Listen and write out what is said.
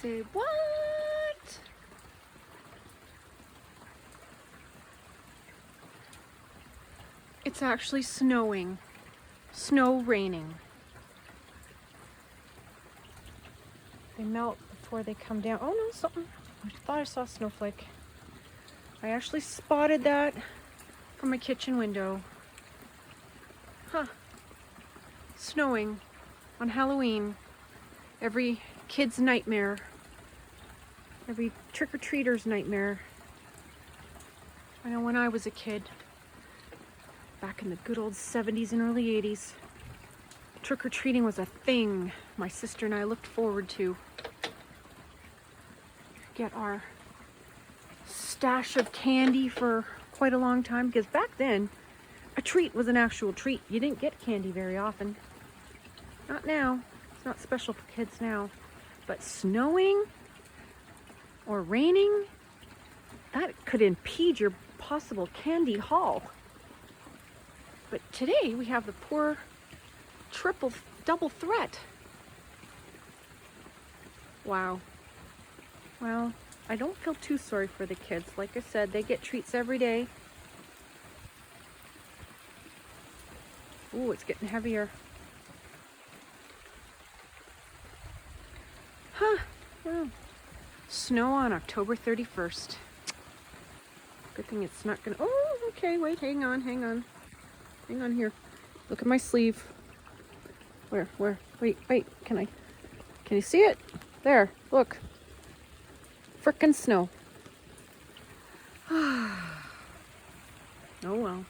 say, what? It's actually snowing. Snow raining. They melt before they come down. Oh no, something. I thought I saw a snowflake. I actually spotted that from my kitchen window. Huh. Snowing on Halloween. Every kid's nightmare. Every trick-or-treater's nightmare. I know when I was a kid, back in the good old 70s and early 80s, trick-or-treating was a thing my sister and I looked forward to. Get our stash of candy for quite a long time, because back then a treat was an actual treat. You didn't get candy very often. Not now. It's not special for kids now. But snowing or raining, that could impede your possible candy haul. But today we have the poor double threat. Wow. Well, I don't feel too sorry for the kids. Like I said, they get treats every day. Ooh, it's getting heavier. Huh. Well, snow on October 31st. Good thing it's not gonna... Oh, okay, wait, hang on. Hang on here. Look at my sleeve. Where? Wait, can you see it? There, look. Frickin' snow. Oh well.